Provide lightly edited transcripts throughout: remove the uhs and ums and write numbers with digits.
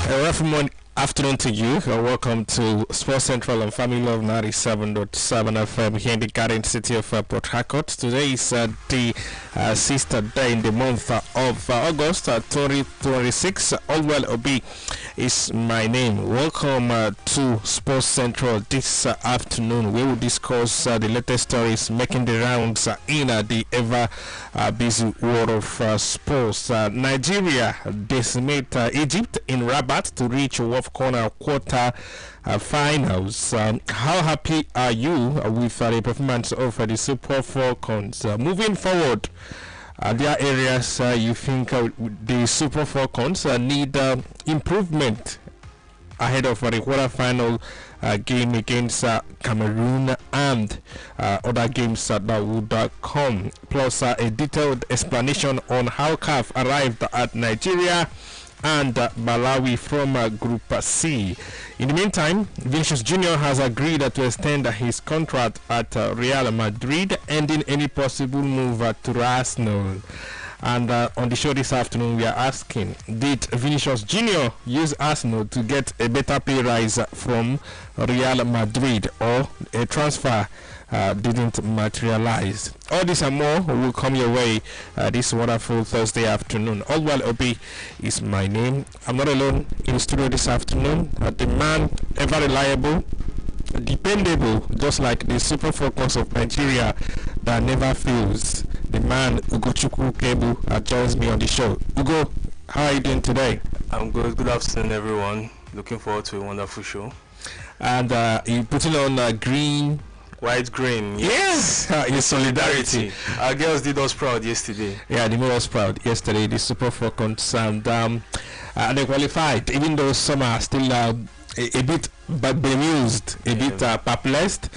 Good afternoon to you. Welcome to Sports Central on Family Love 97.7 FM here in the garden city of Port Harcourt. Today is the 6th day in the month of August 2026. Allwell Obi is my name. Welcome to Sports Central this afternoon. We will discuss the latest stories making the rounds in the ever busy world of sports. Nigeria decimate Egypt in Rabat to reach corner quarter finals. How happy are you with the performance of the Super Falcons? Moving forward, there are areas you think the Super Falcons need improvement ahead of the quarter-final game against Cameroon and other games that would come, plus a detailed explanation on how CAF arrived at Nigeria and Malawi from Group C. In the meantime, Vinicius Jr. has agreed to extend his contract at Real Madrid, ending any possible move to Arsenal. And on the show this afternoon, we are asking, did Vinicius Jr. use Arsenal to get a better pay rise from Real Madrid, or a transfer didn't materialize? All this and more will come your way this wonderful Thursday afternoon. Allwell Obi is my name. I'm not alone in the studio this afternoon. The man ever reliable, dependable, just like the Super Falcons of Nigeria that never fails. The man Ugochukwu Kebu joins me on the show. Ugo, how are you doing today? I'm good. Good afternoon, everyone. Looking forward to a wonderful show. And you're putting on green. White green. Yes, in solidarity. Our girls did us proud yesterday. Yeah, they made us proud yesterday, the Super Falcons, and they qualified, even though some are still a bit bemused, a bit perplexed.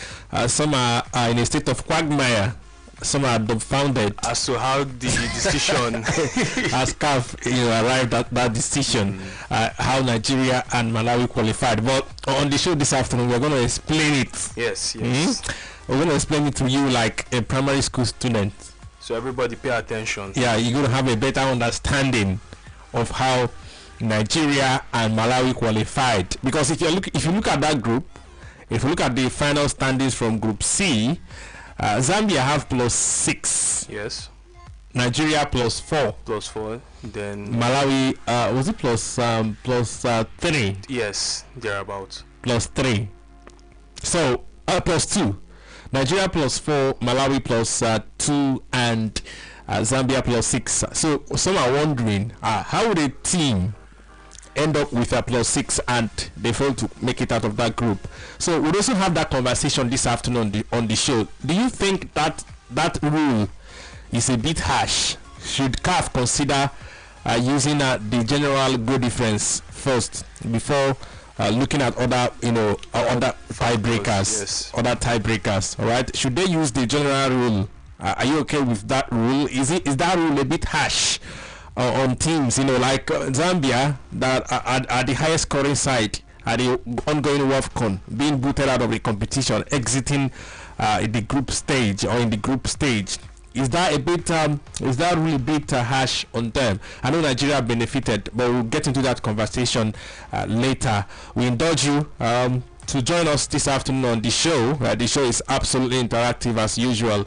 Some are in a state of quagmire. Some are dumbfounded as to how the decision as CAF arrived at that decision, how Nigeria and Malawi qualified. But on the show this afternoon, we're going to explain it. Yes. We're going to explain it to you like a primary school student. So everybody pay attention. Yeah, you're going to have a better understanding of how Nigeria and Malawi qualified. Because if you look at that group, if you look at the final standings from Group C, Zambia have +6. Yes. Nigeria +4. +4. Then Malawi was it +3? Yes, thereabouts. +3. So +2. Nigeria +4, Malawi +2, and Zambia +6. So some are wondering how would a team end up with a +6 and they fail to make it out of that group. So we'll also have that conversation this afternoon on the show. Do you think that rule is a bit harsh? Should CAF consider using the general goal difference first before looking at other tiebreakers? Yes. Other tiebreakers, all right? Should they use the general rule? Are you okay with that rule? Is that rule a bit harsh on teams, like Zambia, that are the highest scoring side at the ongoing WAFCON, being booted out of the competition, exiting the group stage or in the group stage? Is that really a bit harsh on them? I know Nigeria benefited, but we'll get into that conversation later. We indulge you to join us this afternoon on the show. The show is absolutely interactive as usual.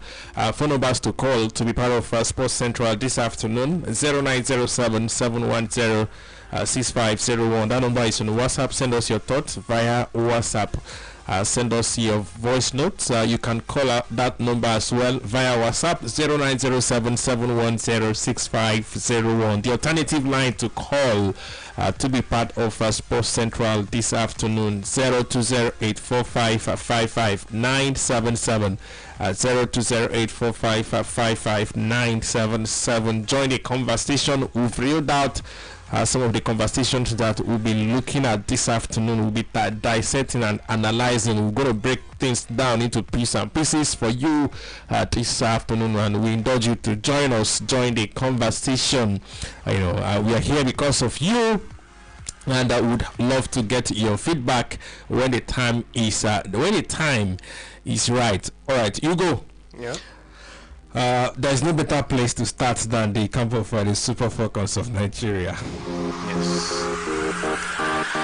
Phone numbers to call to be part of Sports Central this afternoon: 0907 710 6501. That number is on WhatsApp. Send us your thoughts via WhatsApp. Send us your voice notes. You can call that number as well via WhatsApp: 0907 710 6501. The alternative line to call to be part of Sports Central this afternoon: 02084555 02084555 Join the conversation. We've reeled out some of the conversations that we'll be looking at this afternoon. We'll be dissecting and analyzing. We're going to break things down into pieces and pieces for you this afternoon, and we indulge you to join the conversation. We are here because of you, and I would love to get your feedback when the time is right. All right, you go. Yeah. There's no better place to start than the camp of the Super Falcons of Nigeria. Yes. All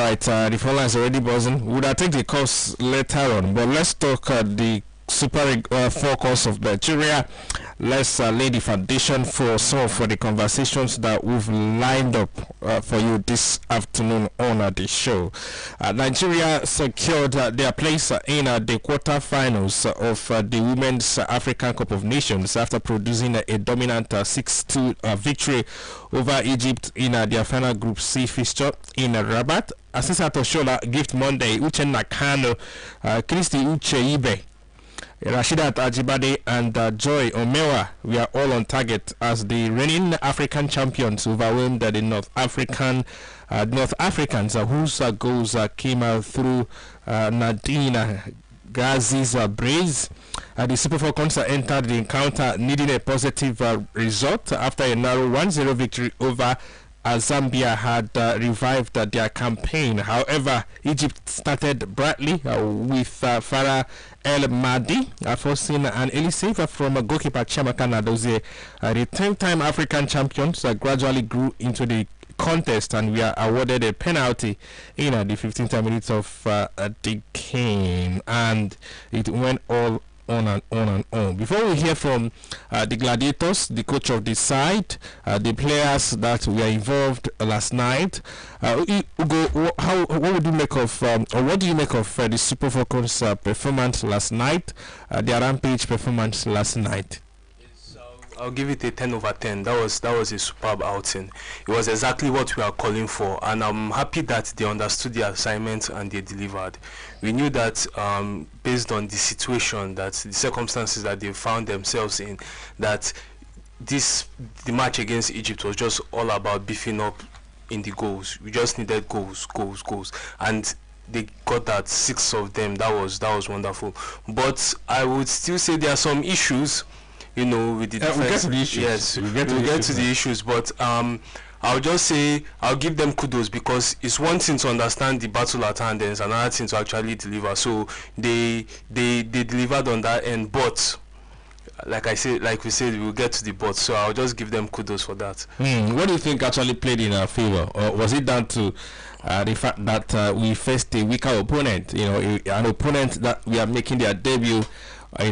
right, the phone line is already buzzing. Would I take the course later on? But let's talk the Super 4 course of Nigeria. Let's lay the foundation for the conversations that we've lined up for you this afternoon on the show. Nigeria secured their place in the quarterfinals of the Women's African Cup of Nations after producing a dominant 6-2 victory over Egypt in their final Group C fixture in Rabat. Assistant Oshola, Gift Monday, Uche Nakano, Christy Ucheibe, Rashidat Ajibade and Joy Omewa were all on target as the reigning African champions overwhelmed the North Africans whose goals came out through Nadine Gazi's brace. The Super Falcons entered the encounter needing a positive result after a narrow 1-0 victory over Zambia had revived their campaign. However, Egypt started brightly with Farah El Mahdi forcing an early save from goalkeeper Chiamaka Nadozie. The 10-time African champions gradually grew into the contest and were awarded a penalty in the 15th minute of the game, and it went all on and on and on. Before we hear from the Gladiators, the coach of the side, the players that were involved last night, Ugo, what would you make of, or what do you make of the Super Falcons performance last night, their rampage performance last night? I'll give it a 10 over 10. That was a superb outing. It was exactly what we are calling for, and I'm happy that they understood the assignment and they delivered. We knew that based on the situation, that the circumstances that they found themselves in, that the match against Egypt was just all about beefing up in the goals. We just needed goals, and they got that, 6 of them. That was wonderful. But I would still say there are some issues, with the defense. We'll get to the issues. Yes, we'll get to the issues. But I'll just say I'll give them kudos, because it's one thing to understand the battle at hand, and it's another thing to actually deliver. So they delivered on that end. But like we said, we'll get to the but. So I'll just give them kudos for that. What do you think actually played in our favor, or was it down to the fact that we faced a weaker opponent? An opponent that we are making their debut, at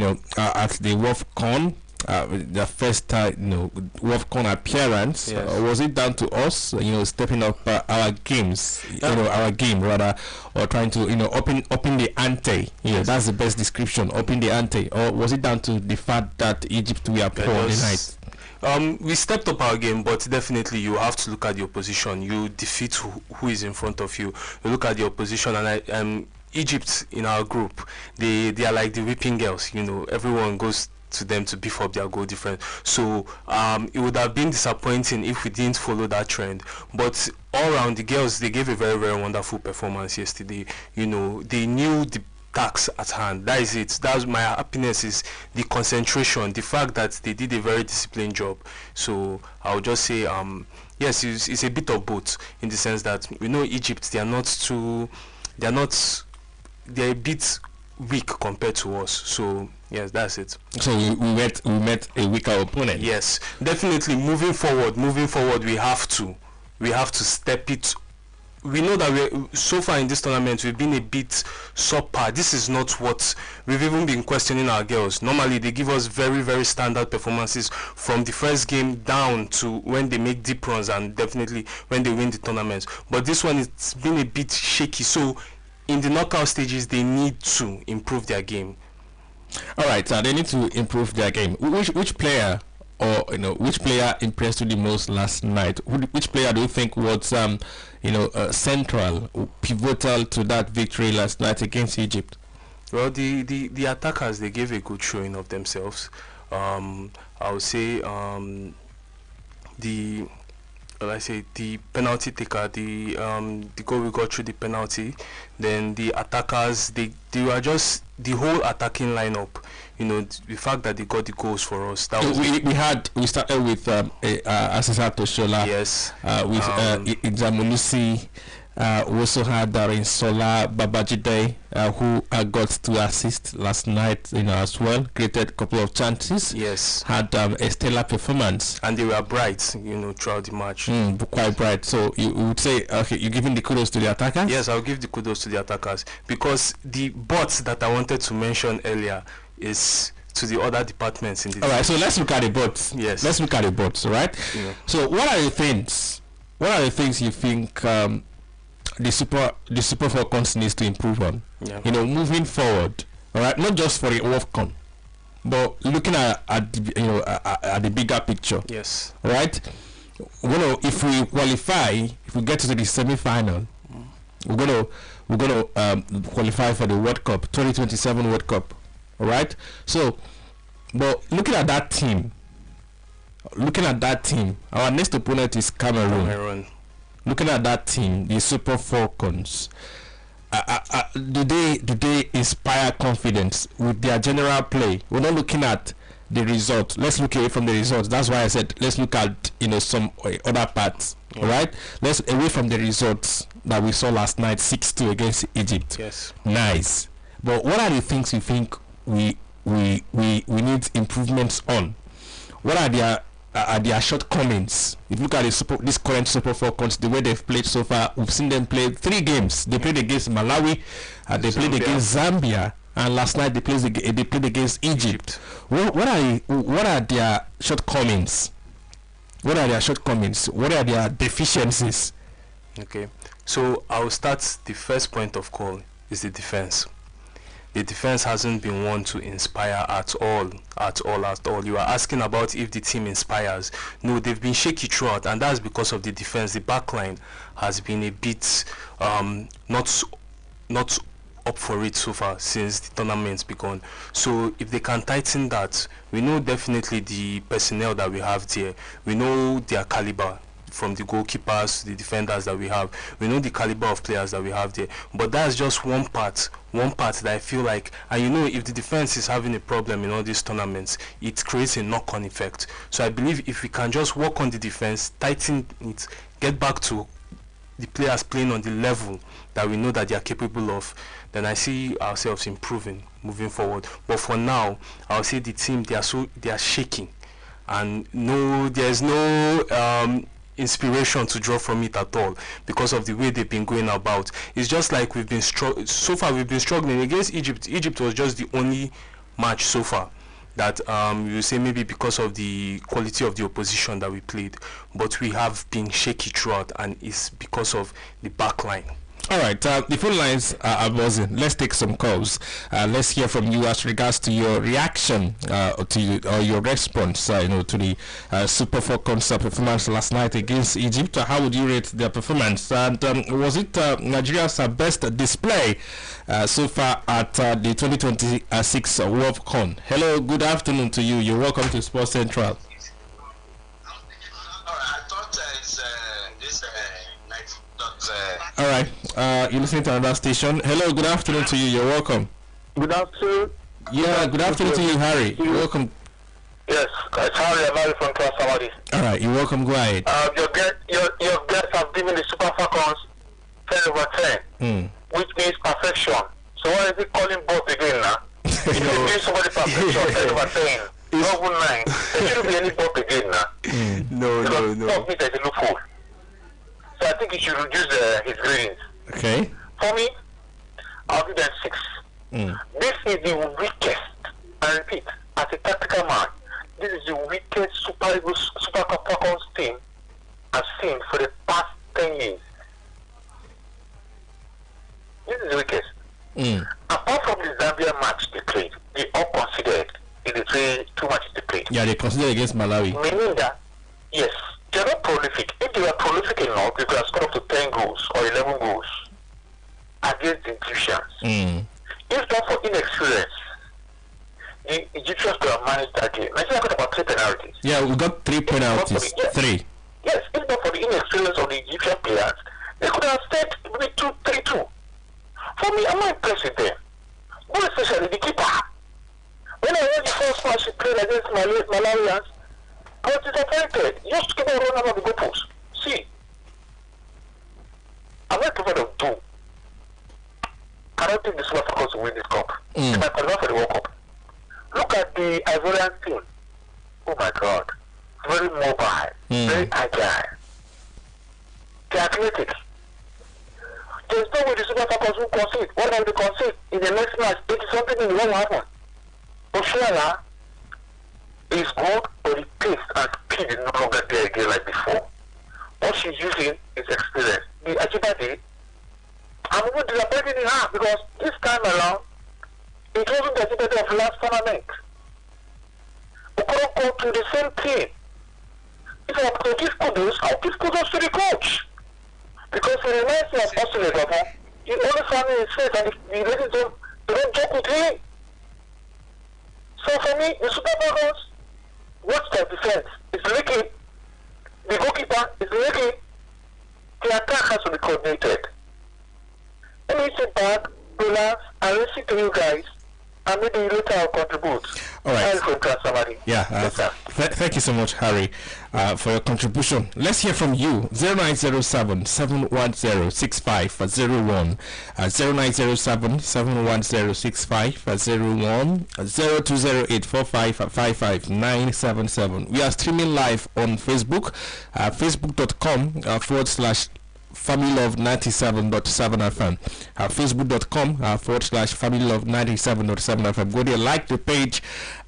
the WAFCON. The first WAFCON appearance. Yes. Was it down to us stepping up our games, our game rather, or trying to upping the ante? Yes. That's the best description, upping the ante. Or was it down to the fact that Egypt were poor the night? We stepped up our game, but definitely you have to look at the opposition. You defeat who is in front of you. You look at the opposition, and Egypt in our group, they are like the whipping girls. Everyone goes to them to beef up their goal difference. So it would have been disappointing if we didn't follow that trend. But all around, the girls, they gave a very, very wonderful performance yesterday. They knew the task at hand. That is it. That's my happiness, is the concentration, the fact that they did a very disciplined job. So I'll just say yes, it's a bit of both, in the sense that we know Egypt, they're a bit weak compared to us. So yes, that's it. So we met a weaker opponent. Yes, definitely. Moving forward, we have to step it. We know that so far in this tournament we've been a bit subpar. This is not what we've even been questioning our girls. Normally they give us very, very standard performances from the first game down to when they make deep runs, and definitely when they win the tournaments. But this one, it's been a bit shaky. So in the knockout stages, they need to improve their game. All right, they need to improve their game. Which player, or which player impressed you the most last night? Which player do you think was central, pivotal to that victory last night against Egypt? Well, the attackers, they gave a good showing of themselves. I would say the shall I say, the penalty taker, the goal we got through the penalty, then the attackers, they were just the whole attacking lineup. You know, the fact that they got the goals for us. That was we started with Asisa Toshola. Yes. With Ijamunusi. We also had Darin Sola Babajide, who got 2 assists last night, as well. Created a couple of chances. Yes. Had a stellar performance. And they were bright, throughout the match. Quite bright. So you would say, okay, you're giving the kudos to the attackers? Yes, I'll give the kudos to the attackers, because the bots that I wanted to mention earlier is to the other departments in the. All right, so let's look at the bots. Yes. Let's look at the bots, right? Yeah. So what are the things you think the Super Falcons needs to improve on? Yeah. Moving forward, all right, not just for the WAFCON, but looking at the bigger picture. Yes. Right. If we qualify, if we get to the semi-final, we're gonna qualify for the World Cup, 2027 World Cup. All right. So, but looking at that team, our next opponent is Cameroon. Looking at that team, the Super Falcons, do they inspire confidence with their general play? We're not looking at the result. Let's look away from the results. That's why I said let's look at some other parts. Yeah. Right? Let's away from the results that we saw last night, 6-2 against Egypt. Yes. Nice. But what are the things you think we need improvements on? What are their shortcomings? If you look at this current Super Falcons, the way they've played so far, we've seen them play 3 games. They played against Malawi, they played against Zambia, and last night they played against Egypt. What are their shortcomings? What are their deficiencies? Okay, so I'll start. The first point of call is the defense. The defense hasn't been one to inspire at all. You are asking about if the team inspires. No, they've been shaky throughout, and that's because of the defense. The back line has been a bit not up for it so far since the tournament's begun. So if they can tighten that, we know definitely the personnel that we have there. We know their caliber, from the goalkeepers to the defenders that we have. We know the caliber of players that we have there. But that's just one part that I feel like, and if the defense is having a problem in all these tournaments, it creates a knock-on effect. So I believe if we can just work on the defense, tighten it, get back to the players playing on the level that we know that they are capable of, then I see ourselves improving moving forward. But for now, I'll say the team, they are shaking, and there's no inspiration to draw from it at all because of the way they've been going about. It's just like we've been struggling against Egypt. Egypt was just the only match so far that you say maybe because of the quality of the opposition that we played, but we have been shaky throughout, and it's because of the back line. All right, the phone lines are buzzing. Let's take some calls. Let's hear from you as regards to your reaction or your response to the Super Falcons performance last night against Egypt. How would you rate their performance? And was it Nigeria's best display so far at the 2026 WAFCON? Hello, good afternoon to you. You're welcome to Sports Central. All right, I thought it's this night. All right, you're listening to another station. Hello, good afternoon to you. You're welcome. Good afternoon. Yeah, good afternoon to you, Harry. You're welcome. Yes, it's Harry. I'm Harry from Krasamadi. All right, you're welcome. Go ahead. Your guests have given the Super Falcons 10/10, which means perfection. So why is he calling both again now? If you give somebody perfection 10/10, not even 9, there shouldn't be any both again now. No. Top meter is a loophole. So I think he should reduce his ratings. Okay. For me, I'll give them 6. This is the weakest, I repeat, as a tactical man, this is the weakest Super Falcons team I've seen for the past 10 years. This is the weakest. Apart from the Zambia match they played, they all considered in the 2 matches they played. Yeah, they considered against Malawi. Meaning that, yes, they're not prolific. If they were prolific enough, they could have scored up to 10 goals or 11 goals against the Egyptians. If not for inexperience, the Egyptians could have managed that game. Nigeria got about 3 penalties. Yeah, we got 3 penalties. 3. Yes, if not for the inexperience of the Egyptian players, they could have stayed maybe 2-3-2. For me, I'm not impressed with them. More especially the keeper. When I heard the first match he played against Malawians, I was disappointed. Just keep on running out of the goalpost. See, I'm not afraid of doom. I don't think the Super Falcons will win this cup. If I qualify for the World Cup. Look at the Ivorian team. Oh my God. Very mobile, very agile. They're athletic. There's no way the Super Falcons will concede. What if they concede in the next match? It is something that won't happen. Oshuala is good, but the pace and speed is no longer there again like before. What she's using is experience. The Ajibade, I'm even disappointed in her because this time around, it wasn't the Ajibade of last tournament. We couldn't go to the same team. If I could give kudos, I'll give kudos to the coach. Because he reminds me of Austin Edomo. He only found in his face and the ladies don't joke with him. So for me, the Super Falcons, what's their defense? It's leaking. The goalkeeper is leaking. The attack has to be coordinated. Let me sit back, relax, and listen to you guys. And maybe later I'll contribute. All right. Yeah. Thank you so much, Harry, for your contribution. Let's hear from you. 0907 710 6501, 0907 710 6501, 0208 4555977. We are streaming live on Facebook, facebook.com/ familylove97.7 FM, facebook.com /familylove97.7 FM. Go there, like the page,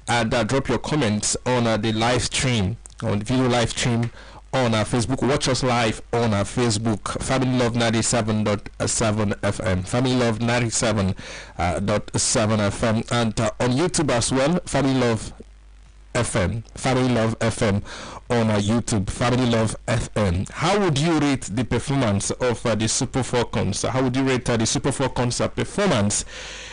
and drop your comments on the live stream, on the video live stream on our Facebook. Watch us live on our Facebook, familylove97.7 FM, familylove97.7 FM, and on YouTube as well, Family Love FM on YouTube, Family Love FM. How would you rate the performance of the Super Falcons? How would you rate the Super Falcons' performance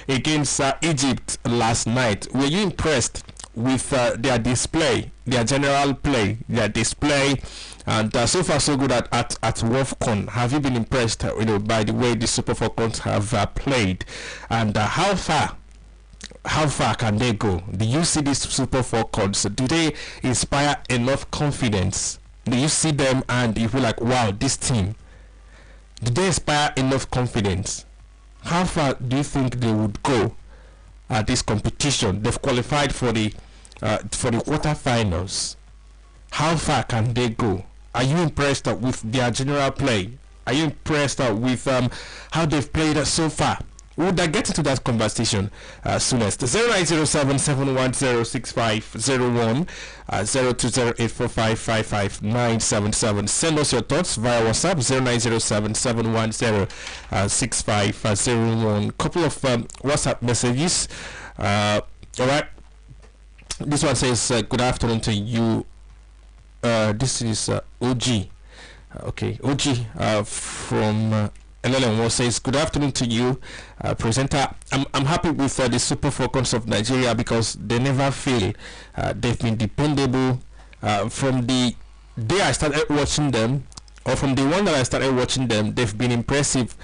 against Egypt last night? Were you impressed with their display, their general play, their display? And so far so good at WolfCon. Have you been impressed, by the way the Super Falcons have played? And how far can they go? Do you see these Super Falcons? Do they inspire enough confidence? Do you see them and you feel like, wow, this team? Do they inspire enough confidence? How far do you think they would go at this competition? They've qualified for the quarterfinals. How far can they go? Are you impressed with their general play? Are you impressed with how they've played so far? Would I get into that conversation soonest? 0907 710 6501, 020845555977. Send us your thoughts via WhatsApp 0907 710 6501. Couple of WhatsApp messages. All right. This one says, good afternoon to you. This is OG. Okay, OG from ALLWELL says, good afternoon to you, presenter. I'm happy with the Super Falcons of Nigeria because they never fail. They've been dependable from the day I started watching them, or from the one that I started watching them. They've been impressive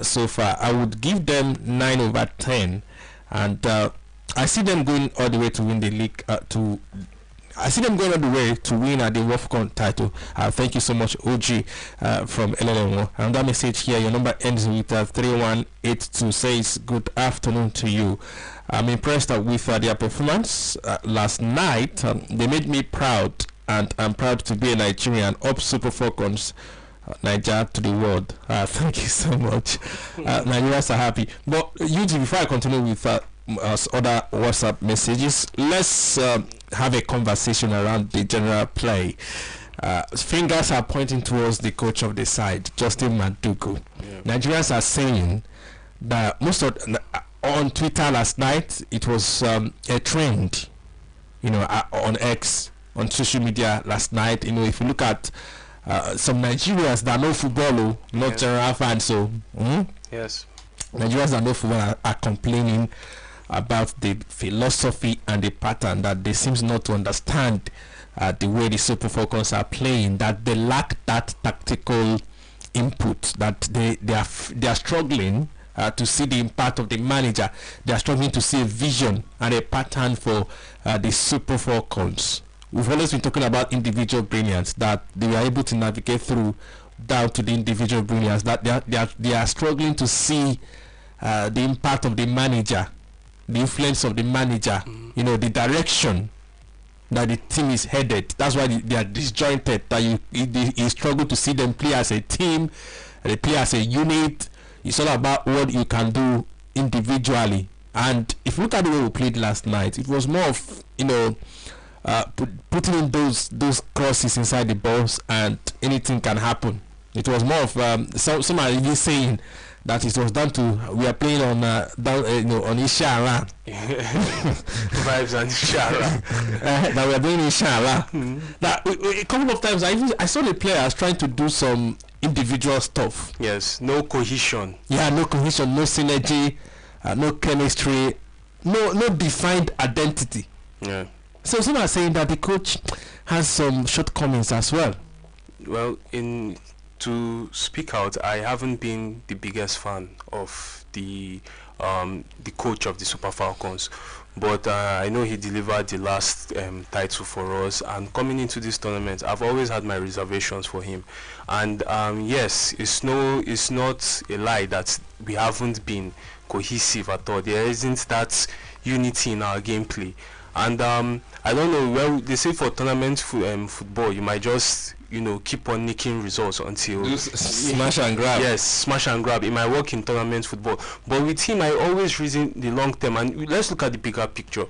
so far. I would give them 9/10, and I see them going all the way to win the league. I see them going all the way to win the WolfCon title. Thank you so much, OG from ALLWELL. Another message here. Your number ends with 3182. Says, good afternoon to you. I'm impressed with their performance last night. They made me proud, and I'm proud to be a Nigerian. Up Super Falcons, Nigeria to the world. Thank you so much. Nigerians are happy. But UG, before I continue with other WhatsApp messages, let's have a conversation around the general play. Fingers are pointing towards the coach of the side, Justin Madugu. Nigerians are saying that on Twitter last night, it was a trend, on X, on social media last night. If you look at some Nigerians that know football, not general fans, so yes, Nigerians that know football are complaining about the philosophy and the pattern that they seems not to understand the way the Super Falcons are playing, that they lack that tactical input, that they are struggling to see the impact of the manager. They are struggling to see a vision and a pattern for the Super Falcons. We've always been talking about individual brilliance, that they are able to navigate through down to the individual brilliance, that they are struggling to see the impact of the manager, the influence of the manager, the direction that the team is headed. That's why they are disjointed, that you struggle to see them play as a team, they play as a unit. It's all about what you can do individually. And if you look at the way we played last night, it was more of putting in those crosses inside the box and anything can happen. It was more of some are even saying that it was down to we are playing on on Ishara vibes and Ishara that we are doing Ishara. That a couple of times I saw the players trying to do some individual stuff. Yes, no cohesion. Yeah, no cohesion, no synergy, no chemistry, no defined identity. Yeah. So some are saying that the coach has some shortcomings as well. Well, to speak out, I haven't been the biggest fan of the coach of the Super Falcons, but I know he delivered the last title for us, and coming into this tournament I've always had my reservations for him. And yes, it's not a lie that we haven't been cohesive at all. There isn't that unity in our gameplay. And I don't know, well, they say for tournament football you might just keep on nicking results until smash and grab. Yes, smash and grab. It might work in tournament football, but with him I always reason the long term. And let's look at the bigger picture.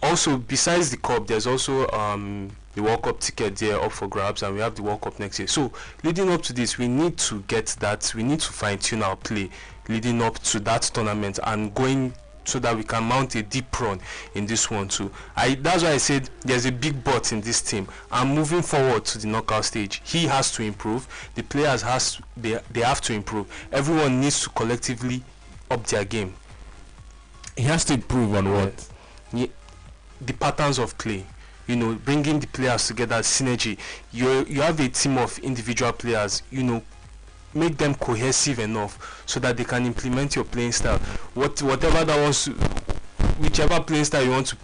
Also, besides the cup, there's also the World Cup ticket there up for grabs, and we have the World Cup next year. So leading up to this, we need to get that. We need to fine tune our play leading up to that tournament and going, so that we can mount a deep run in this one too. That's why I said there's a big but in this team. And moving forward to the knockout stage, he has to improve. The players they have to improve. Everyone needs to collectively up their game. He has to improve on what? Yeah, the patterns of play. Bringing the players together, synergy. You have a team of individual players. Make them cohesive enough so that they can implement your playing style. Whichever playing style you want to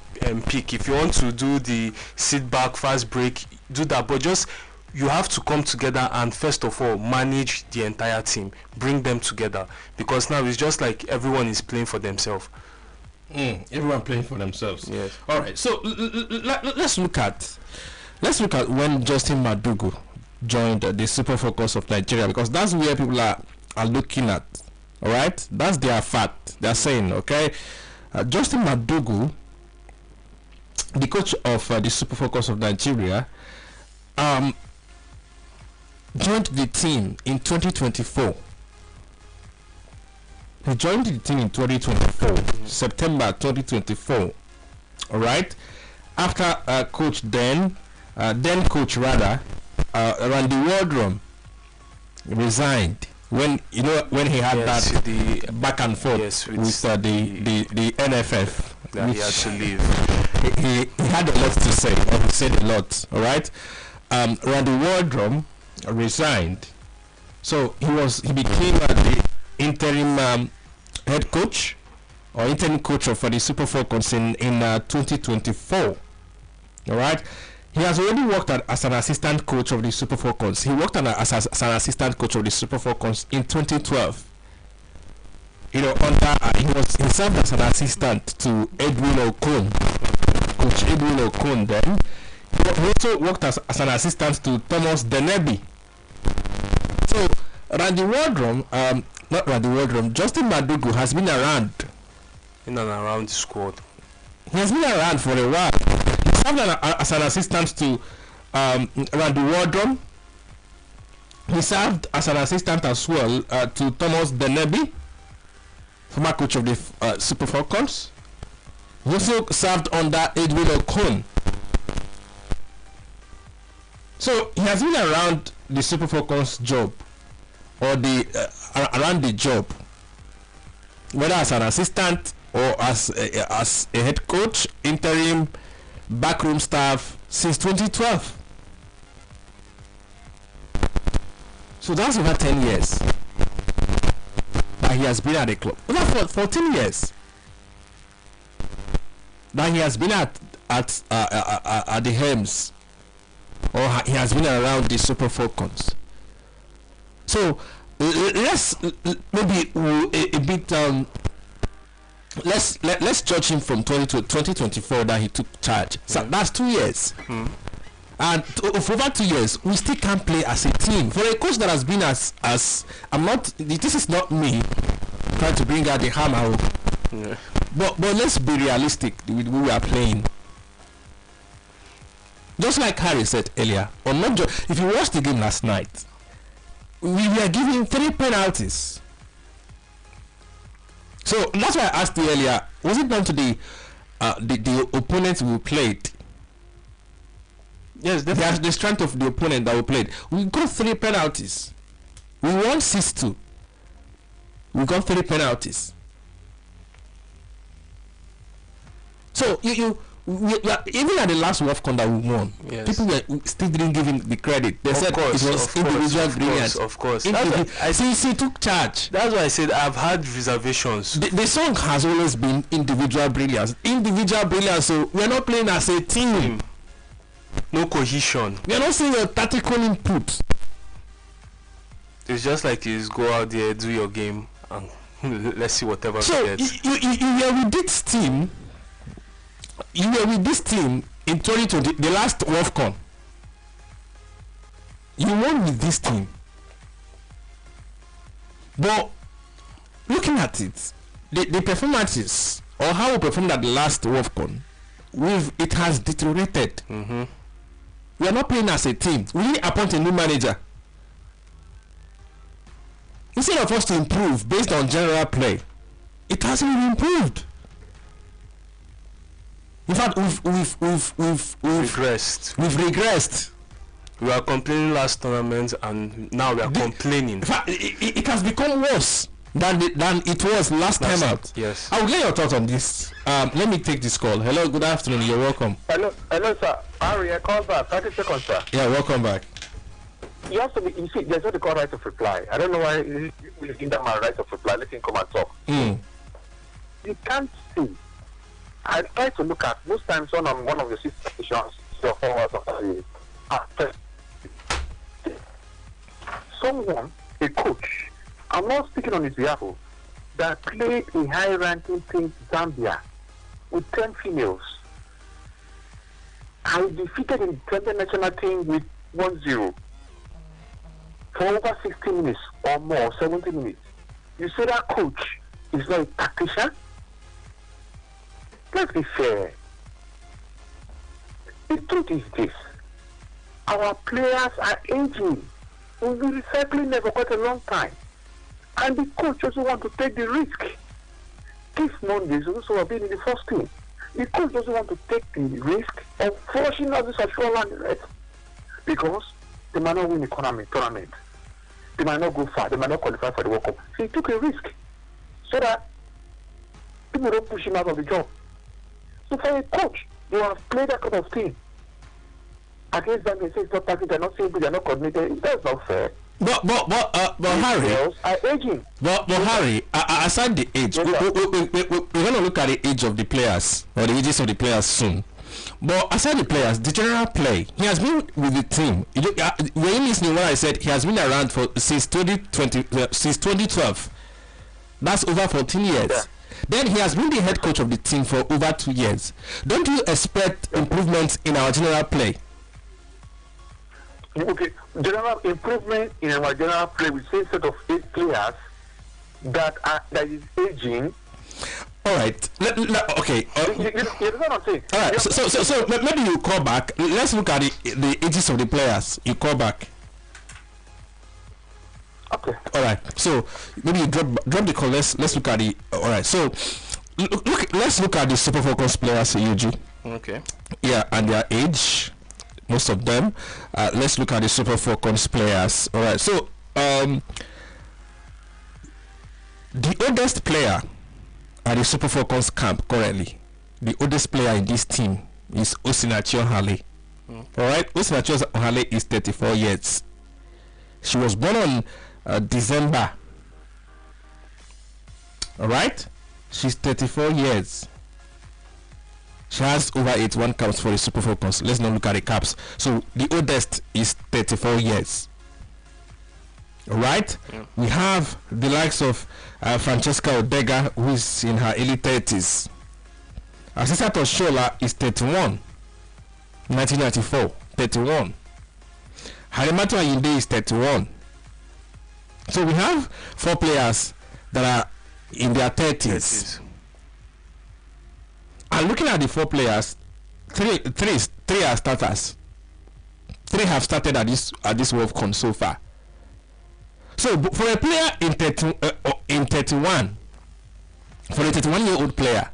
pick. If you want to do the sit back, fast break, do that. But just you have to come together and first of all manage the entire team, bring them together, because now it's just like everyone is playing for themselves. Everyone playing for themselves. Yes. All right. So let's look at when Justin Madugu joined the Super Falcons of Nigeria, because that's where people are looking at. All right, that's their fact. They're saying, okay, Justin Madugu, the coach of the Super Falcons of Nigeria, joined the team in 2024. He joined the team in 2024, September 2024. All right, after coach coach Randy Wardrum resigned when he had the back and forth with the NFF. That he had to leave. He had a lot to say, or he said a lot. All right, Randy Wardrum resigned, so he became the interim head coach or interim coach of the Super Falcons in 2024. All right. He has already worked as an assistant coach of the Super Falcons. He worked as an assistant coach of the Super Falcons in 2012. He served as an assistant to Edwin Okon, Coach Edwin Okon. Then he also worked as an assistant to Thomas Denebi. So Justin Madugu has been around. In and around the squad. He has been around for a while. He served as an assistant to Randy Wardrum. He served as an assistant as well to Thomas Denebi, former coach of the Super Falcons. He also served under Edwin Okon. So he has been around the Super Falcons job, or around the job, whether as an assistant or as a head coach, interim backroom staff since 2012. So that's over 10 years that he has been at the club. Over 14 years that he has been at the helms, or he has been around the Super Falcons. So let's maybe a bit let's judge him from 2024 that he took charge. So that's 2 years. And for over 2 years, we still can't play as a team. For a coach that has been as I'm not. This is not me trying to bring out the hammer. Yeah. But let's be realistic with who we are playing. Just like Harry said earlier, or not. If you watched the game last night, we were giving 3 penalties. So that's why I asked you earlier. Was it down to the opponents we played? Yes, the strength of the opponent that we played. We got 3 penalties. We won 6-2. We got 3 penalties. So you even at the last WAFCON that we won, people still didn't give him the credit. They said it was individual brilliance. Of course. He took charge. That's why I said I've had reservations. The song has always been individual brilliance. Individual brilliance. So we're not playing as a team. No cohesion. We are not seeing a tactical input. It's just like you just go out there, do your game, and let's see whatever. So you were with this team. You were with this team in 2020, the last WAFCON. You won with this team. But looking at it, the performances or how we performed at the last WAFCON, it has deteriorated. We are not playing as a team. We need to appoint a new manager. Instead of us to improve based on general play, it hasn't even improved. In fact, we've regressed. We've regressed. We were complaining last tournament, and now we are complaining. In fact, it has become worse than it was last time out. Yes. I will get your thoughts on this. Let me take this call. Hello, good afternoon. You're welcome. Hello, sir. Harry, I called back. 30 seconds, sir. Yeah, welcome back. You have to be. You see, there's what they call right of reply. I don't know why you give them a right of reply. Let him come and talk. You can't see. I try to look at most times on one of the sister stations, your followers of someone, a coach, I'm not speaking on his behalf, that played a high-ranking team, Zambia, with 10 females. I defeated the 20 national team with 1-0 for over 60 minutes or more, 70 minutes. You say that coach is not a tactician? Let's be fair. The truth is this. Our players are aging. We'll be recycling them for quite a long time. And the coach also want to take the risk. This Mondays also have been in the first team. The coach doesn't want to take the risk of flushing out this actual land rest. Because they might not win the tournament. They might not go far. They might not qualify for the World Cup. So he took a risk. So that people don't push him out of the job. So for a coach, you have played that kind of team. Against them, they say it's not tactical, they're not simple, they're not coordinated. That's not fair. But Harry, aging. But Harry, aside the age, we're going to look at the age of the players or the ages of the players soon. But aside the players, the general play, he has been with the team. Were you listening when I said he has been around since 2012? That's over 14 years. Yeah. Then he has been the head coach of the team for over 2 years. Don't you expect improvements in our general play? Okay, general improvement in our general play with same set of 8 players that is aging. All right. Okay. You know what I'm saying? All right. So maybe you call back. Let's look at the ages of the players. You call back. Okay. All right. So maybe you drop the call. Let's look at the. All right. So let's look at the Super Focus players, UG. Okay. Yeah, and their age, most of them. Let's look at the Super Focus players. All right. So the oldest player at the Super Focus camp currently, the oldest player in this team is Osinachi Ohale. Alright, Osinachi Ohale is 34 years. She was born on December. Alright, she's 34 years. She has over 81 caps for the Super Falcons. Let's not look at the caps. So the oldest is 34 years. Alright, we have the likes of Francesca Odega, who is in her early 30s. Asisa Toshola is 31, 1994, 31. Harimatu Ayinde is 31. So we have 4 players that are in their 30s. And looking at the 4 players, three are starters. 3 have started at this WorldCon so far. So for a player in 31, for a 31-year-old player,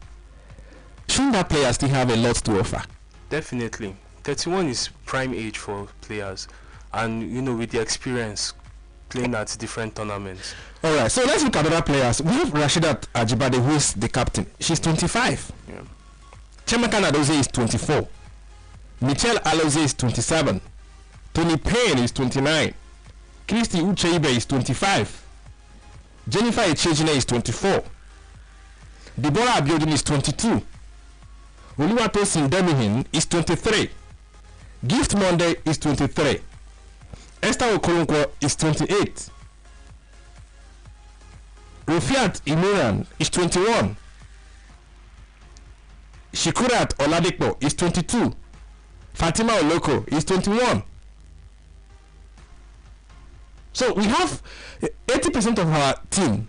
shouldn't that player still have a lot to offer? Definitely. 31 is prime age for players, and you know, with the experience playing at different tournaments. Alright, so let's look at other players. We have Rashidat Ajibade, who is the captain. She's 25. Yeah. Chemaka Nadoze is 24. Michelle Aloze is 27. Tony Payne is 29. Christy Ucheibe is 25. Jennifer Echejine is 24. Deborah Abiodun is 22. Oluwatosin Demihin is 23. Gift Monday is 23. Esther Okoronkwo is 28. Rufiat Imiran is 21. Shikurat Oladipo is 22. Fatima Oloko is 21. So we have 80% of our team,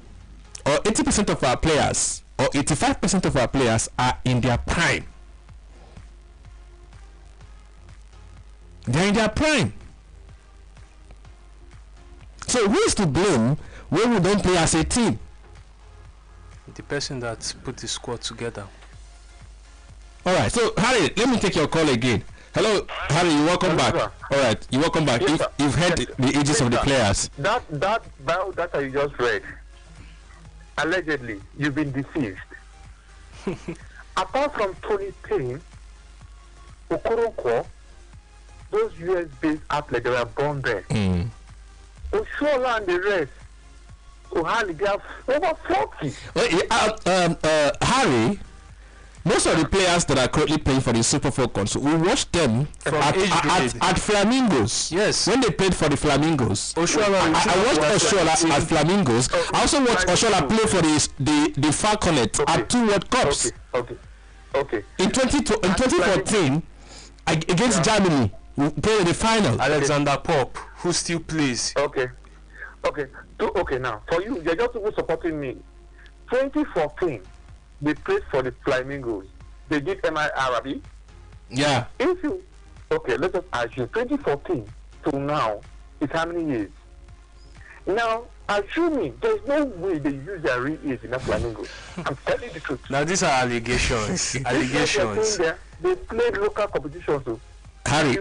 or 80% of our players, or 85% of our players are in their prime. They're in their prime. So who is to blame when we don't play as a team? The person that put the squad together. Alright, so Harry, let me take your call again. Hello, Harry, you welcome back. Alright, you welcome back. Yes, You've heard the ages of the players. That biodata you just read, allegedly, you've been deceived. Apart from Tony Payne, Okoronkwo, those US-based athletes, they were born there. Oshola and the rest, Ohali, they have over 40. Harry, most of the players that are currently playing for the Super Falcons, we watched them at Flamingos. Yes. When they played for the Flamingos. I watched Oshola at Flamingos. I also watched Oshola play for the Falconet at 2 World Cups. Okay. In 2014, against Germany, we played in the final. Alexander Pope, who still plays. Okay, now, for you, you're just supporting me. 2014, they played for the Flamingos. They did MI Arabi. Yeah. If you, let us assume 2014 to now is how many years? Now, assuming there's no way they use their real age in the Flamingos. I'm telling the truth. Now, these are allegations. Allegations. They played local competitions too. Harry,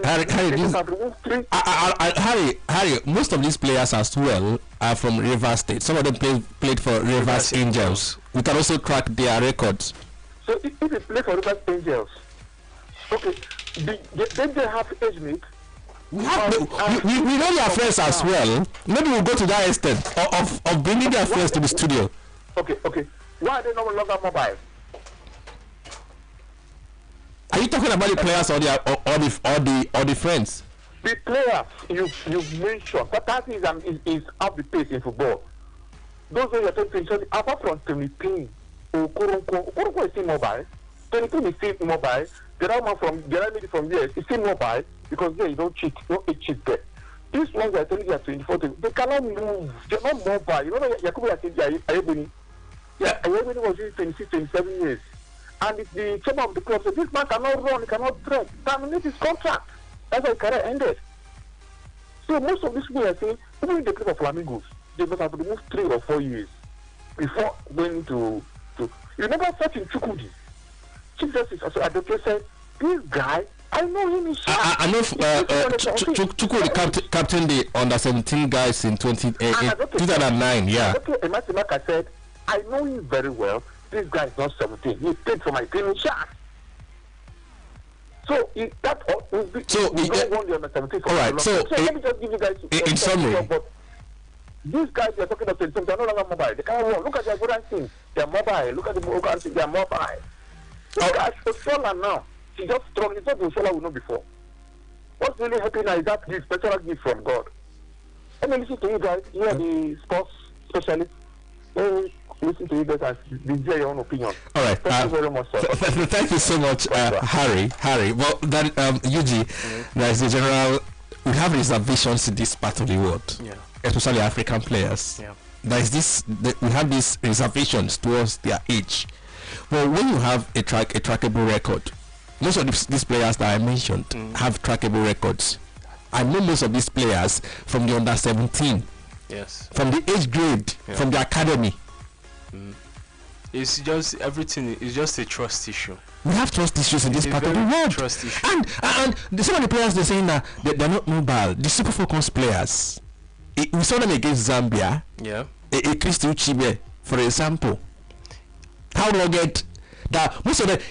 most of these players as well are from Rivers State. Some of them played for Rivers Angels. We can also track their records. So if they play for Rivers Angels, then they have age mate. We know their friends as well. Maybe we'll go to that extent of bringing their friends to the studio. Okay. Why are they no longer mobile? Are you talking about the players or the friends? The players you mentioned, that is up the pace in football. Those are your talking, apart from Tony Payne, Okoronkwo is still mobile. Tony Payne is still mobile. The other lady from US is still mobile because you don't cheat, you don't cheat there. These ones are telling you at 24, they cannot move, they're not mobile. You know, Yakubu Ayebuni. Yeah, Ayebuni was using 26, 27 years. And if the chairman of the club said, this man cannot run, he cannot thread, terminate his contract. That's why his career ended. So most of these people are saying, even if they play for Flamingos, they must have removed 3 or 4 years before going to you never search in Chukwudi. Chief Justice also advocate said, this guy, I know him is I know Chukwudi captain the under 17 guys in 2009, yeah. Okay, Ematimaka said, I know him very well. This guy is not 17. He played for my team in Shark. So that we don't want the under 17. All right. So let me just give you guys in summary. But these guys you're talking about, they're no longer mobile. They can't run. Look at their good things. They're mobile. Look at the Morgan things. They're mobile. Look at Oshola now. She just strong. It's not the Oshola we know before. What's really happening now is that gift, special gift from God. Let me listen to you guys. You are the sports specialist. Let me listen to you guys and give your own opinion. All right. Thank you very much, sir. Thank you so much, Harry. Well, that UG, there's a general. We have reservations in this part of the world, especially African players. Yeah. There's this. We have these reservations towards their age. Well, when you have a trackable record, most of these players that I mentioned have trackable records. I know most of these players from the under 17, from the age grade, from the academy. It's just everything. It's just a trust issue. We have trust issues in this part of the world. Trust issue. And some of the players they're saying that they're not mobile. The Super Falcons players, we saw them against Zambia. Yeah. A Christy Uchibe, for example. How rugged that most of the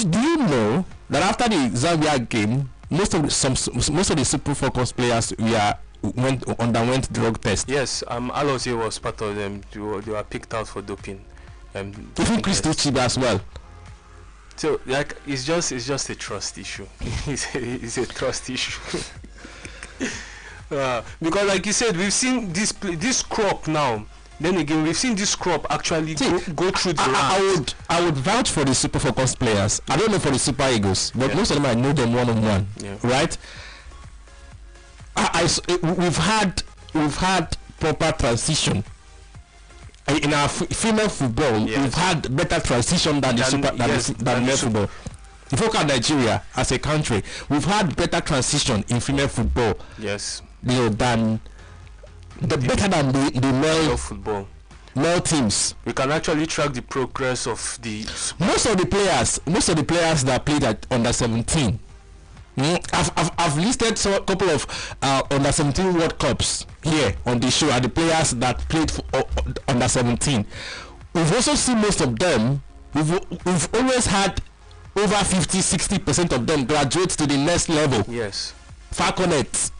do you know that after the Zambia game, most of the Super Falcons players underwent drug test. Yes, ALLWELL was part of them. They were picked out for doping. Even Christy Uchibe as well. So like it's just a trust issue. it's a trust issue. Because like you said, we've seen this crop now. Then again, we've seen this crop actually go through the I would vouch for the Super Falcons players. I don't know for the Super Eagles, but most of them I know them one-on-one. Right? We've had proper transition. In our female football, we've had better transition than male football. If you look at Nigeria as a country, we've had better transition in female football. Yes. Better than the male football. Male teams. We can actually track the progress of the most of the players that played at under 17. I've listed a couple of under 17 World Cups here on the show, and the players that played for under 17. We've also seen most of them. We've always had over 50-60% of them graduate to the next level. Yes. Falconets.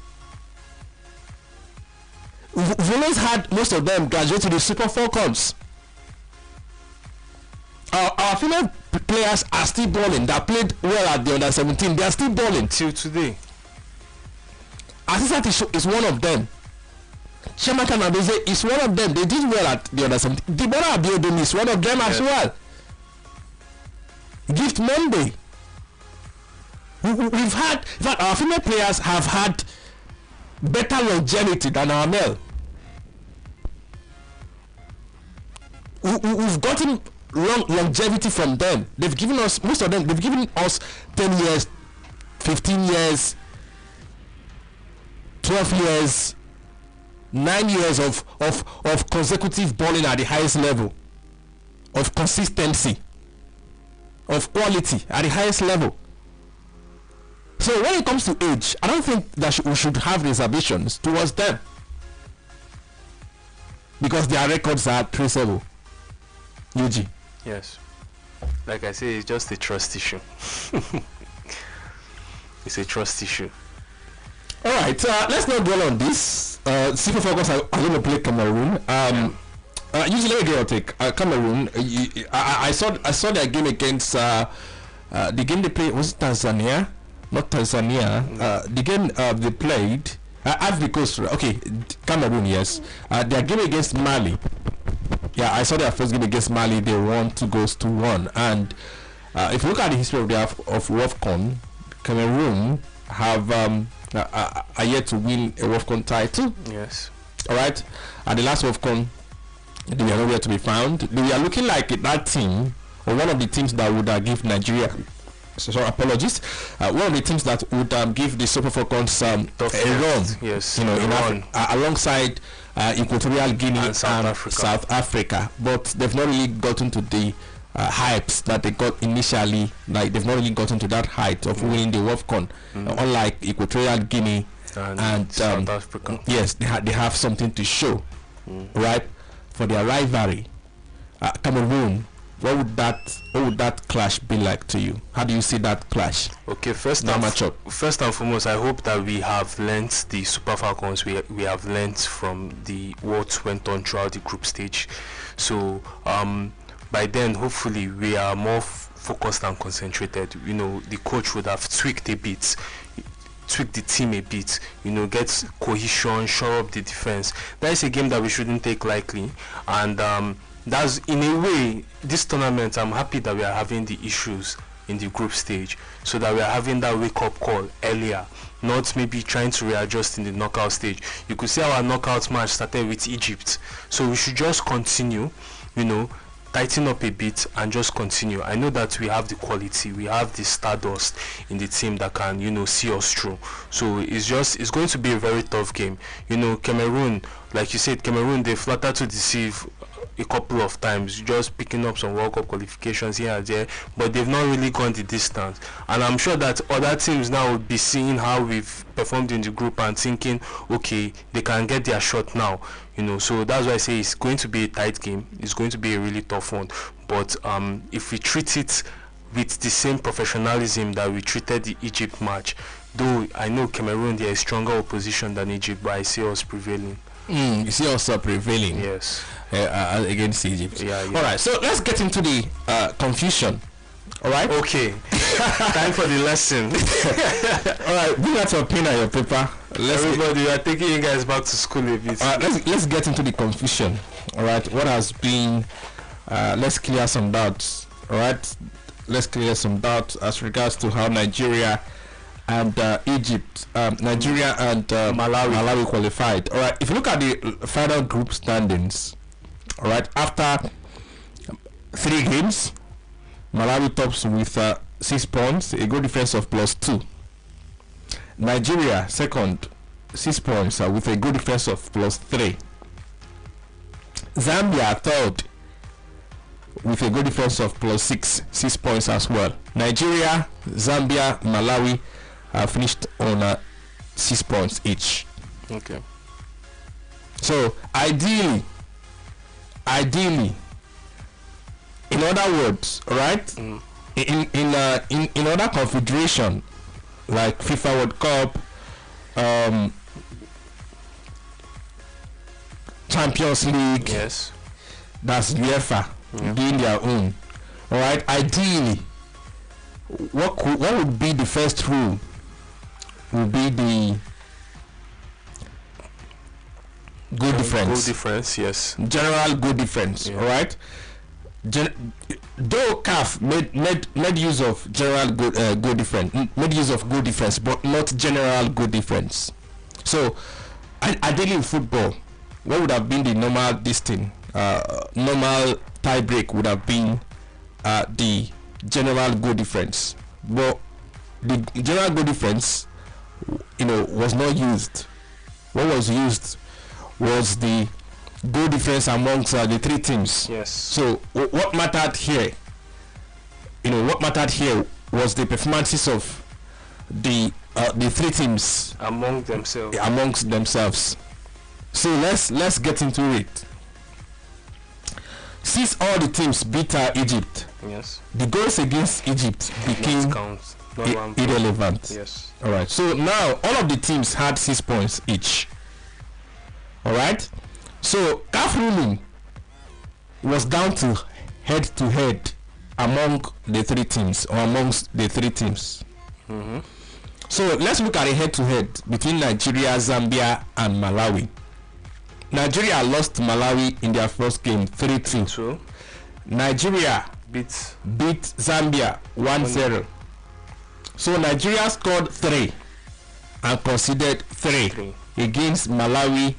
We've always had most of them graduate to the Super Falcons. Our female players are still balling. That played well at the under 17. They are still balling till today. Asisat is one of them. Chemaka Nadoze is one of them. They did well at the under 17. Deborah Abiodun is one of them as well. Gift Monday. We've had, in fact, our female players have had better longevity than our male. We've gotten longevity from them. They've given us, most of them, they've given us 10 years, 15 years, 12 years, 9 years of consecutive balling at the highest level, of consistency, of quality at the highest level. So when it comes to age, I don't think that we should have reservations towards them, because their records are traceable. UG. Yes. Like I say, it's just a trust issue. It's a trust issue. All right, let's not dwell on this. Super Falcons are going to play Cameroon. Usually, let me get your take. Cameroon. I saw their game against the game they played was Tanzania, not Tanzania. The game they played Ivory Coast. Okay, Cameroon. Yes, their game against Mali. Yeah, I saw their first game against Mali. They won 2-1. And if you look at the history of WAFCON, Cameroon have are yet to win a WAFCON title. Yes. All right. At the last WAFCON, they were nowhere to be found. They are looking like that team, or one of the teams that would give Nigeria. So apologies. One of the teams that would give the Super Falcons a run. Yes. You know, in Africa, alongside Equatorial Guinea and South Africa, but they've not really gotten to the hypes that they got initially. Like they've not really gotten to that height of winning the WAFCON, unlike Equatorial Guinea and South Africa. Yes, they have something to show, right, for their rivalry. Cameroon What would that clash be like to you? How do you see that clash? Okay, First and foremost, I hope that we have learnt the Super Falcons. We have learnt from the what went on throughout the group stage. So by then, hopefully, we are more focused and concentrated. The coach would have tweaked the team a bit, get cohesion, shore up the defense. That is a game that we shouldn't take lightly, and that's, in a way, this tournament, I'm happy that we are having the issues in the group stage, so that we are having that wake-up call earlier, not maybe trying to readjust in the knockout stage. You could see our knockout match started with Egypt, so we should just continue, tighten up a bit and just continue. I know that we have the quality, we have the stardust in the team that can, see us through. So it's going to be a very tough game. Cameroon, like you said, they flatter to deceive a couple of times, just picking up some World Cup qualifications here and there, but they've not really gone the distance. And I'm sure that other teams now will be seeing how we've performed in the group and thinking, okay, they can get their shot now. So that's why I say it's going to be a tight game. It's going to be a really tough one. But if we treat it with the same professionalism that we treated the Egypt match, though I know Cameroon, they are a stronger opposition than Egypt, but I see us prevailing. You see us prevailing. Yes. Against Egypt. Yeah. All right. So let's get into the confusion. All right. Okay. Time for the lesson. All right. Bring out your pen and your paper. We are taking you guys back to school a bit. Let's get into the confusion. All right. What has been? Let's clear some doubts. All right. Let's clear some doubts as regards to how Nigeria and Egypt, Nigeria and Malawi qualified. All right. If you look at the final group standings, all right, after 3 games, Malawi tops with 6 points, a goal difference of +2. Nigeria second, 6 points with a goal difference of +3. Zambia third with a goal difference of +6 points as well. Nigeria, Zambia, Malawi finished on 6 points each. Okay. So ideally, in other words, right? In other confederation like FIFA World Cup, Champions League, yes, that's UEFA doing their own. All right. Ideally, what would be the first rule? Will be the goal difference. Goal difference, yes. General goal difference. Yeah. All right. Though CAF made use of general goal difference, made use of goal difference, but not general goal difference. So, ideally in football, what would have been the normal normal tie break would have been the general goal difference. But the general goal difference, was not used. What was used was the goal difference amongst the 3 teams. Yes. So what mattered here? What mattered here was the performances of the 3 teams amongst themselves. So let's get into it. Since all the teams beat Egypt, yes, the goals against Egypt became irrelevant. Yes. All right. So now all of the teams had 6 points each. All right. So CAF ruling was down to head among the 3 teams, or amongst the 3 teams. Mm-hmm. So let's look at a head-to-head between Nigeria, Zambia, and Malawi. Nigeria lost to Malawi in their first game 3-2. Nigeria beat Zambia 1-0. So Nigeria scored 3 and conceded 3 against Malawi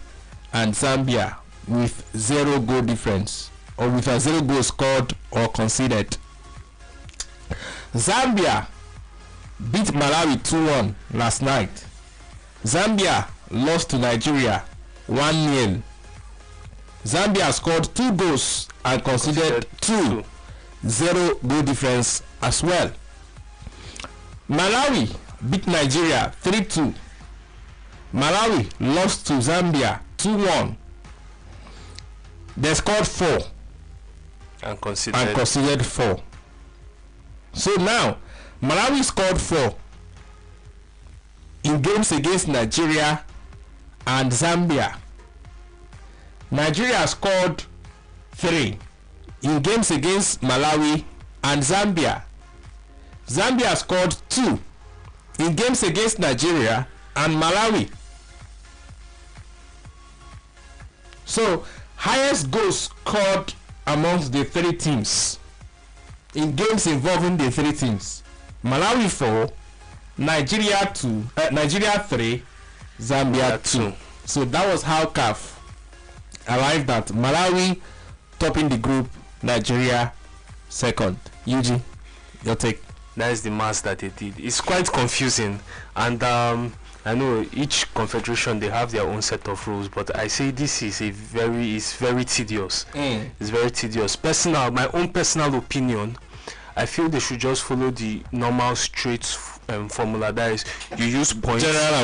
and Zambia with 0 goal difference, or with a 0 goal scored or conceded. Zambia beat Malawi 2-1 last night. Zambia lost to Nigeria 1-0. Zambia scored 2 goals and conceded 2. 0 goal difference as well. Malawi beat Nigeria 3-2. Malawi lost to Zambia 2-1. They scored 4 and and conceded 4. So now Malawi scored 4 in games against Nigeria and Zambia. Nigeria scored 3 in games against Malawi and Zambia. Zambia scored 2 in games against Nigeria and Malawi. So highest goals scored amongst the 3 teams in games involving the 3 teams: Malawi 4, Nigeria 3, Zambia 2. So that was how CAF arrived at Malawi topping the group, Nigeria second. Yuji, your take? That is the maths that they did. It's quite confusing, and I know each confederation, they have their own set of rules, but I say this is very tedious. It's very tedious. My own personal opinion, I feel they should just follow the normal straight formula. That is, you use points. General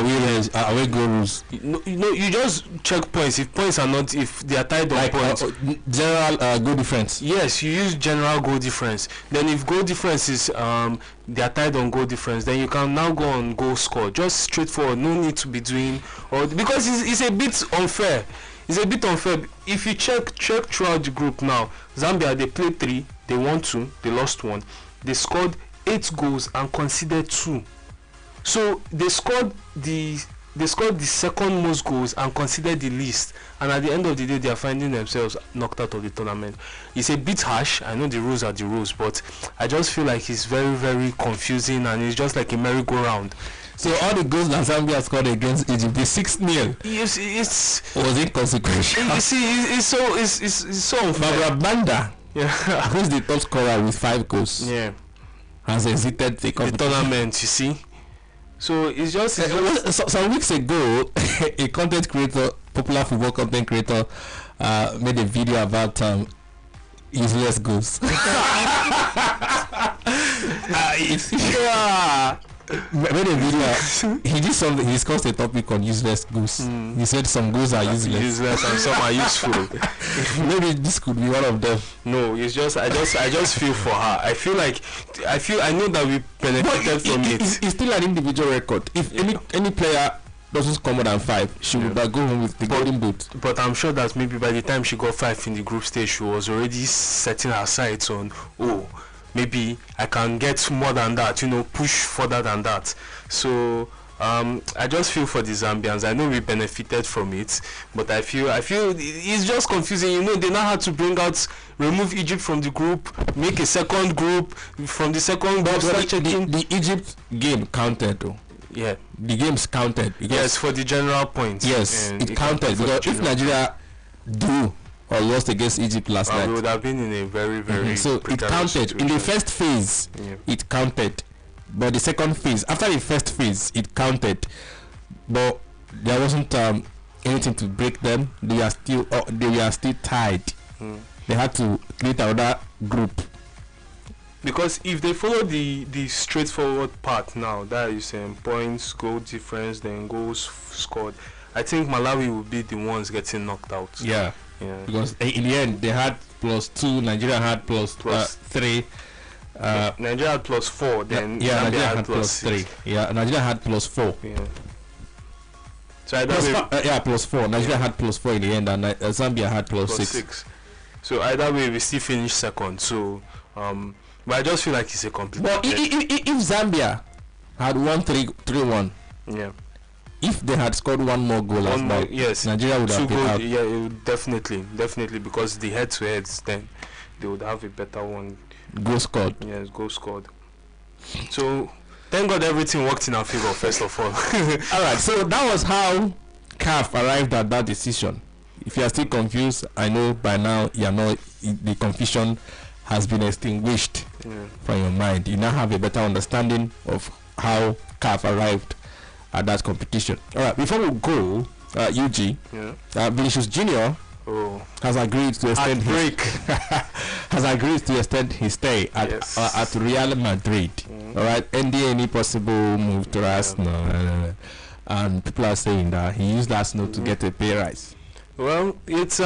away goal rules. You just check points. If points are not, if they are tied on points. General goal difference. Yes, you use general goal difference. Then if goal difference is they are tied on goal difference, then you can now go on goal score. Just straightforward. No need to be doing because it's a bit unfair. It's a bit unfair. If you check throughout the group now, Zambia, they played 3, they won 2, they lost 1. They scored 8 goals and conceded 2. So they scored the second most goals and conceded the least. And at the end of the day, they are finding themselves knocked out of the tournament. It's a bit harsh. I know the rules are the rules, but I just feel like it's very, very confusing, and it's just like a merry-go-round. So all the goals that Zambia scored against Egypt, the 6-0, was inconsequential. You see, it's so unfair. Barbara Banda, who's the top scorer with 5 goals, has exited the tournament. You see, so it's just some weeks ago, a content creator, popular football content creator, made a video about useless goals. Made a video. He did something. He discussed a topic on useless goals. He said some goals are useless and some are useful. Maybe this could be one of them. No, it's just I just feel for her. I know that we benefited from it. It's still an individual record. If any player doesn't score more than 5, she would go home with the golden boot. But I'm sure that maybe by the time she got 5 in the group stage, she was already setting her sights on, maybe I can get more than that, push further than that. So I just feel for the Zambians. I know we benefited from it, but I feel it's just confusing. They now had to remove Egypt from the group, make a second group from the second group. The Egypt game counted though. Yeah, the games counted. Yes, for the general points. Yes, it counted because if Nigeria drew or lost against Egypt last night, we would have been in a very, very so it counted situation. In the first phase. It counted, but the second phase, after the first phase, it counted, but there wasn't anything to break them. They were still tied. They had to create another group. Because if they follow the straightforward path now, that is points, goal difference, then goals scored, I think Malawi will be the ones getting knocked out. Yeah. Because in the end they had +2, Nigeria had plus 3. Nigeria had +4. Then Nigeria had +3. Yeah, Nigeria had +4. Yeah. So I +4. Nigeria had +4 in the end, and Zambia had +6. So either way, we still finish second. So but I just feel like it's a complete. But if Zambia had won 3-1, if they had scored one more goal last night, Nigeria would have been out. Yeah, it would definitely, because the head-to-heads, then they would have a better one. Goal scored. Yes, goal scored. So thank God everything worked in our favor. First of all. All right. So that was how CAF arrived at that decision. If you are still confused, I know by now the confusion has been extinguished from your mind. You now have a better understanding of how CAF arrived at that competition. All right, before we go, UG, Vinicius Junior has agreed to extend his stay at Real Madrid. All right, any possible move to Arsenal, and people are saying that he used Arsenal to get a pay rise. Well, it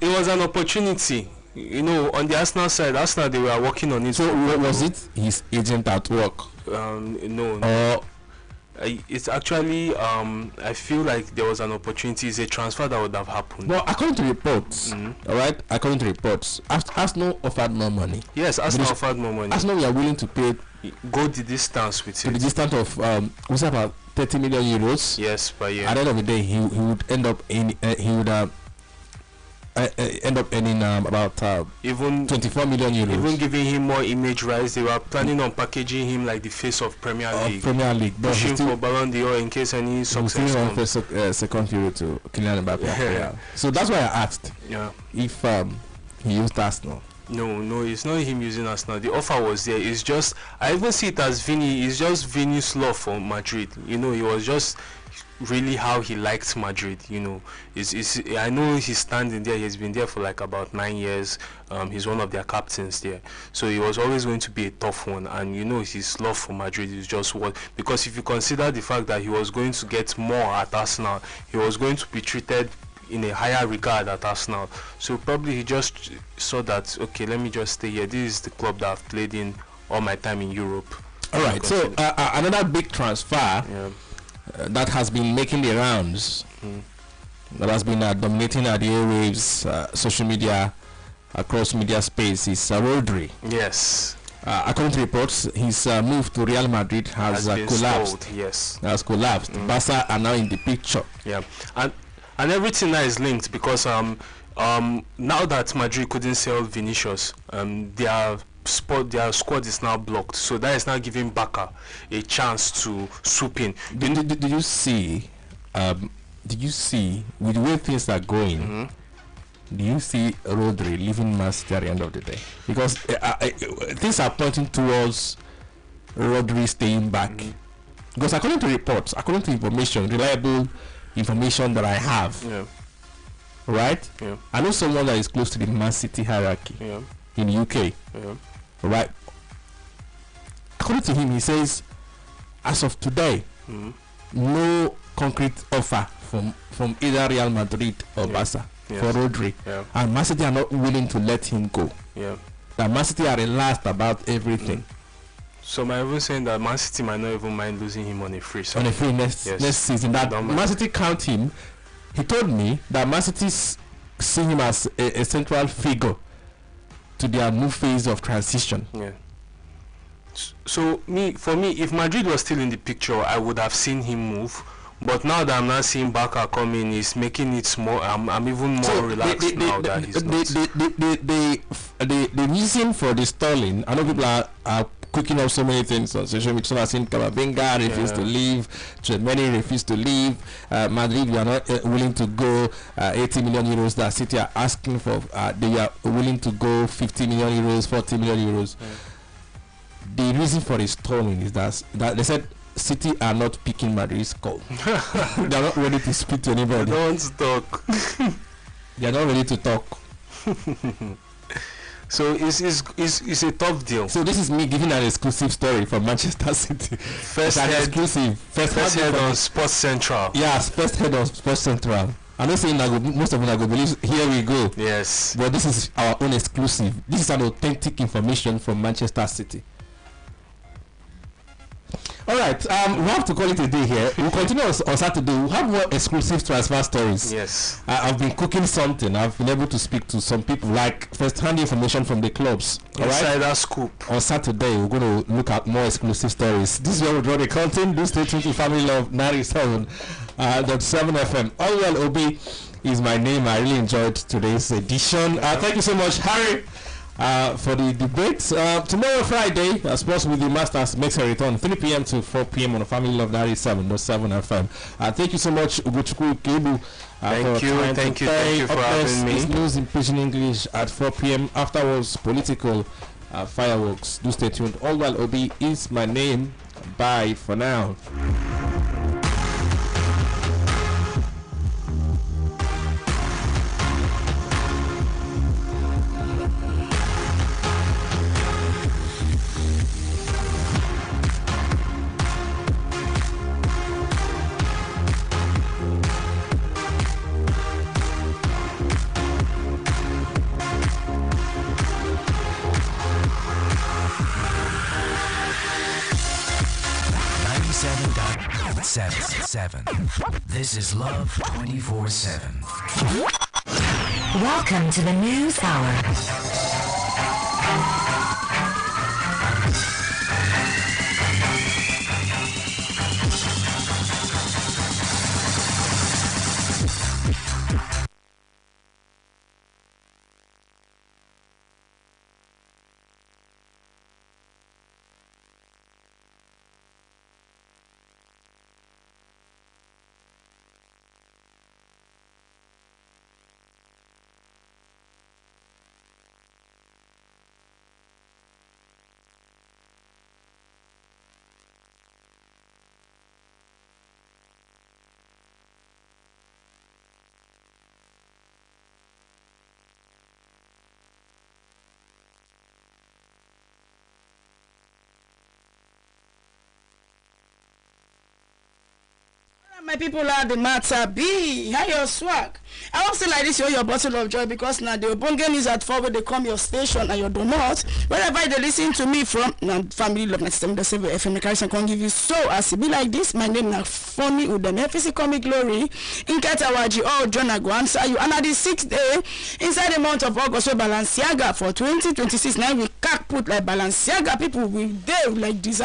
was an opportunity on the Arsenal side, Arsenal, they were working on it. So was it his agent at work? No. Or it's actually I feel like there was an opportunity. It's a transfer that would have happened. well, according to reports, all right. According to reports, Arsenal offered more money. Yes, Arsenal offered more money. Arsenal were willing to pay Go the distance with to the it. distance of was it about 30 million euros. Yes, per year. At the end of the day, he would end up in end up earning about Even 24 million euros. even giving him more image rights. They were planning on packaging him like the face of Premier League, Premier League, but he pushing still for Ballon d'Or in case any he still success comes. offers second period to Kylian Mbappe. Yeah. So that's why I asked Yeah. if he used Arsenal. No, it's not him using Arsenal. The offer was there. It's just, I even see it as Vini. It's just Vini's love for Madrid. He was just really how he liked Madrid. It's I know he's standing there. He's been there for like about 9 years. He's one of their captains there. So he was always going to be a tough one. And his love for Madrid is just what, because if you consider the fact that he was going to get more at Arsenal, he was going to be treated in a higher regard at Arsenal. So probably he just saw that, okay, let me just stay here. This is the club that I've played in all my time in Europe. All right. So another big transfer that has been making the rounds, that has been dominating the airwaves, social media, across media space is Rodri. Yes. According to reports, his move to Real Madrid has been collapsed. stalled, yes. Has collapsed. Barca are now in the picture. Yeah. And everything now is linked because now that Madrid couldn't sell Vinicius, their squad is now blocked. So that is now giving Barca a chance to swoop in. Did you see? Did you see with the way things are going? Do you see Rodri leaving Man City at the end of the day? Because things are pointing towards Rodri staying back. Because according to reports, according to information, reliable information that I have, right? Yeah. I know someone that is close to the Man City hierarchy in the UK, right? According to him, he says, as of today, no concrete offer from either Real Madrid or Barca for Rodri, and Man City are not willing to let him go. That Man City are relaxed about everything. So I'm even saying that Man City might not even mind losing him on a free side. On a free next season. That Man City count him. He told me that Man City see him as a central figure to their new phase of transition. Yeah. So for me, if Madrid was still in the picture, I would have seen him move. But now that I'm not seeing Barca coming, it's making it more. I'm even more relaxed now that he's not. The reason for the stalling, I know people are cooking up so many things on social media. So I've seen Camavinga refused to leave, many refused to leave. Madrid, we are not willing to go 80 million euros that City are asking for. They are willing to go 50 million euros, 40 million euros. The reason for the stalling is that they said City are not picking Madrid's call. They are not ready to speak to anybody. They don't want to talk. They are not ready to talk. So it's a tough deal. So this is me giving an exclusive story from Manchester City. First exclusive. First head on Sports Central. Yes, first head on Sports Central. I'm not saying that most of them are going to believe. Here we go. Yes. But this is our own exclusive. This is an authentic information from Manchester City. All right, we have to call it a day here. We'll continue on Saturday. We'll have more exclusive transfer stories. Yes. I've been cooking something. I've been able to speak to some people, like first-hand information from the clubs. Insider scoop. On Saturday, we're going to look at more exclusive stories. This is where we draw the curtain. Do stay tuned to Family Love 97.7 FM. ALLWELL Obi is my name. I really enjoyed today's edition. Thank you so much, Harry, for the debate. Tomorrow, Friday, Sports with the Masters makes a return, 3 p.m. to 4 p.m. on Family Love 97.7 FM. Thank you so much, Ugochukwu Kebu. Thank you for having me. It's news in Pidgin English at 4 p.m. Afterwards, political fireworks. Do stay tuned. ALLWELL Obi is my name. Bye for now. 7. This is Love 24/7. Welcome to the News Hour. My people are the matter be. How your swag? I won't say like this, your bottle of joy, because now the Obonge news at 4 when they come your station and your donut. Wherever they listen to me from, now family love 97.7 FM, I can give you so as it be like this. My name is Funny Udem, FCC Comic Glory, in Katawaji, oh John, I go answer you. And at the 6th day, inside the month of August, we Balenciaga for 2026. Now we can't put like Balenciaga people with they like design.